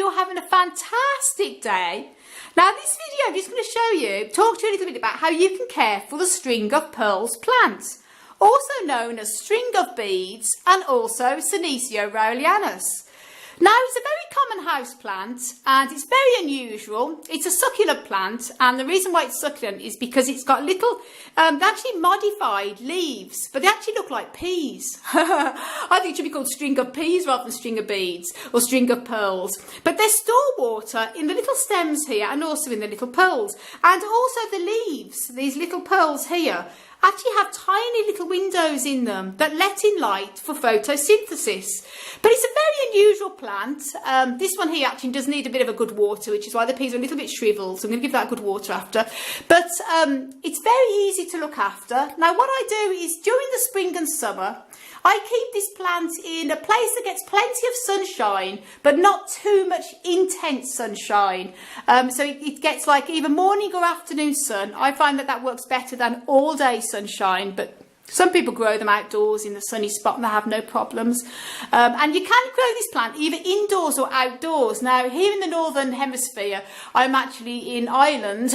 you're having a fantastic day. Now this video I'm just going to show you, talk to you a little bit about how you can care for the string of pearls plant, also known as string of beads and also Senecio rowleyanus. Now it's a very common house plant and it's very unusual. It's a succulent plant, and the reason why it's succulent is because it's got little, actually modified leaves, but they actually look like peas. I think it should be called string of peas rather than string of beads or string of pearls. But they store water in the little stems here and also in the little pearls. And also the leaves, these little pearls here, actually have tiny little windows in them that let in light for photosynthesis. But it's a very unusual plant. This one here actually does need a bit of a good water, which is why the peas are a little bit shriveled, so I'm going to give that good water after. But it's very easy to look after. Now what I do is during the spring and summer, I keep this plant in a place that gets plenty of sunshine, but not too much intense sunshine. So it gets like either morning or afternoon sun. I find that works better than all day sunshine, but some people grow them outdoors in the sunny spot and they have no problems. And you can grow this plant either indoors or outdoors. Now here in the northern hemisphere, I'm actually in Ireland,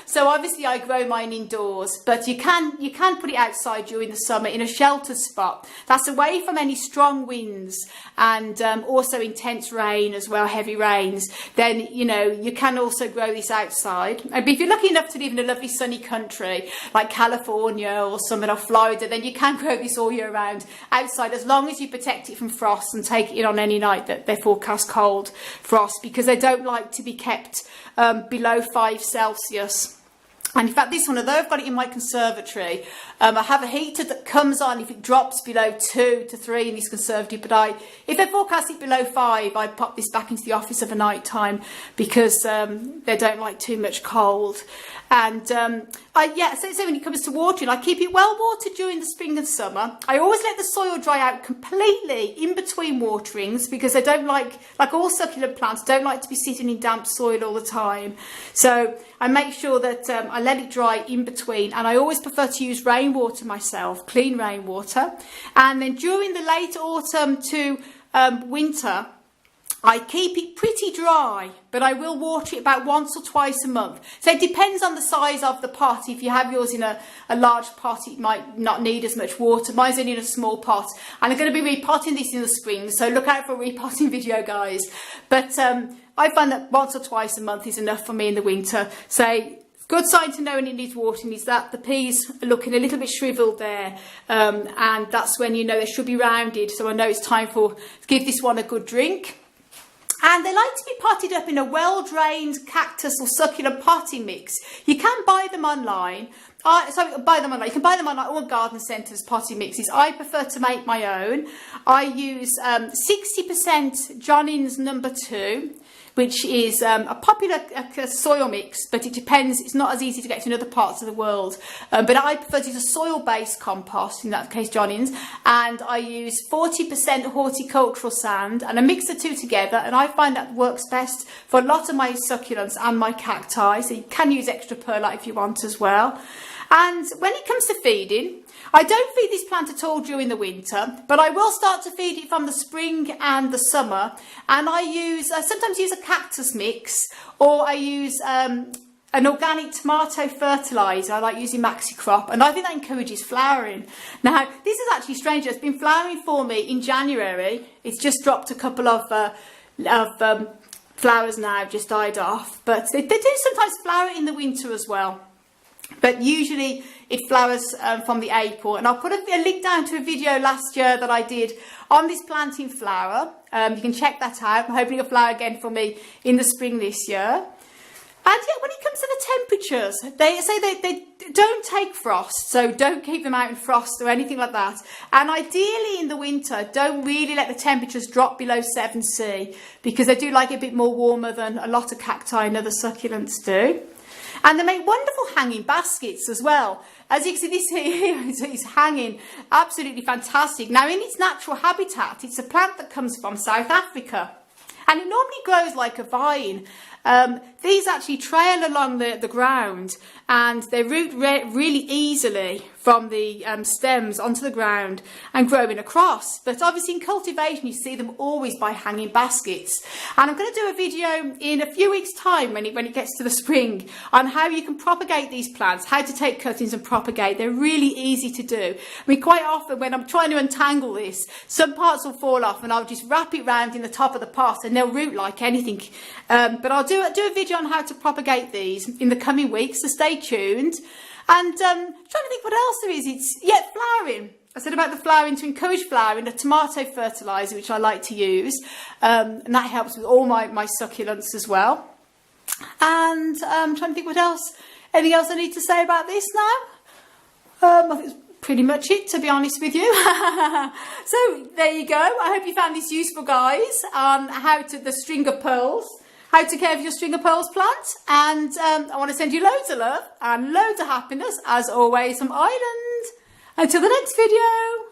so obviously I grow mine indoors, but you can put it outside during the summer in a sheltered spot that's away from any strong winds and also intense rain as well, heavy rains. Then you can also grow this outside. But if you're lucky enough to live in a lovely sunny country like California or somewhere like Florida, then you can grow this all year round outside, as long as you protect it from frost and take it in on any night that they forecast cold frost, because they don't like to be kept below 5 Celsius. And in fact, this one, although I've got it in my conservatory, I have a heater that comes on if it drops below 2 to 3 in this conservatory. But if they forecast it below 5, I pop this back into the office of a night time because they don't like too much cold. And so when it comes to watering, I keep it well watered during the spring and summer. I always let the soil dry out completely in between waterings because they don't like all succulent plants, don't like to be sitting in damp soil all the time. So I make sure that I let it dry in between, and I always prefer to use rainwater myself, clean rainwater. And then during the late autumn to winter, I keep it pretty dry, but I will water it about once or twice a month. So it depends on the size of the pot. If you have yours in a large pot, it might not need as much water. Mine's only in a small pot. And I'm going to be repotting this in the spring, so look out for a repotting video, guys. But I find that once or twice a month is enough for me in the winter. So good sign to know when it needs watering is that the peas are looking a little bit shriveled there, and that's when you know they should be rounded. So I know it's time to give this one a good drink. And they like to be potted up in a well-drained cactus or succulent potting mix. You can buy them online. You can buy them online, all garden centres potting mixes. I prefer to make my own. I use 60% Johnnins number 2, which is a popular soil mix, but it depends. It's not as easy to get to in other parts of the world. But I prefer to use a soil-based compost, in that case Johnnins, and I use 40% horticultural sand, and I mix the two together, and I find that works best for a lot of my succulents and my cacti. So you can use extra perlite if you want as well. And when it comes to feeding, I don't feed this plant at all during the winter, but I will start to feed it from the spring and the summer. And I sometimes use a cactus mix, or I use an organic tomato fertiliser. I like using MaxiCrop, and I think that encourages flowering. Now, this is actually strange. It's been flowering for me in January. It's just dropped a couple of flowers now, just died off. But they do sometimes flower in the winter as well. But usually it flowers from the April. And I'll put a link down to a video last year that I did on this plant in flower. You can check that out. I'm hoping it'll flower again for me in the spring this year. And yeah, when it comes to the temperatures, they say they don't take frost, so don't keep them out in frost or anything like that. And ideally in the winter, don't really let the temperatures drop below 7°C, because they do like it a bit more warmer than a lot of cacti and other succulents do. And they make wonderful hanging baskets as well. As you can see, this here is hanging absolutely fantastic. Now, in its natural habitat, it's a plant that comes from South Africa. And it normally grows like a vine. These actually trail along the ground, and they root really easily from the stems onto the ground and growing across. But obviously in cultivation you see them always by hanging baskets. And I'm going to do a video in a few weeks' time when it gets to the spring on how you can propagate these plants, how to take cuttings and propagate. They're really easy to do. I mean, quite often when I'm trying to untangle this, some parts will fall off and I'll just wrap it round in the top of the pot and they'll root like anything. But I'll do a video on how to propagate these in the coming weeks, so stay tuned. And trying to think what else there is. Flowering. I said about the flowering, to encourage flowering, a tomato fertiliser, which I like to use. And that helps with all my succulents as well. And I'm trying to think what else. Anything else I need to say about this now? I think it's pretty much it, to be honest with you. So there you go. I hope you found this useful, guys, on the string of pearls. How to care for your string of pearls plant. And I want to send you loads of love and loads of happiness, as always, from Ireland. Until the next video.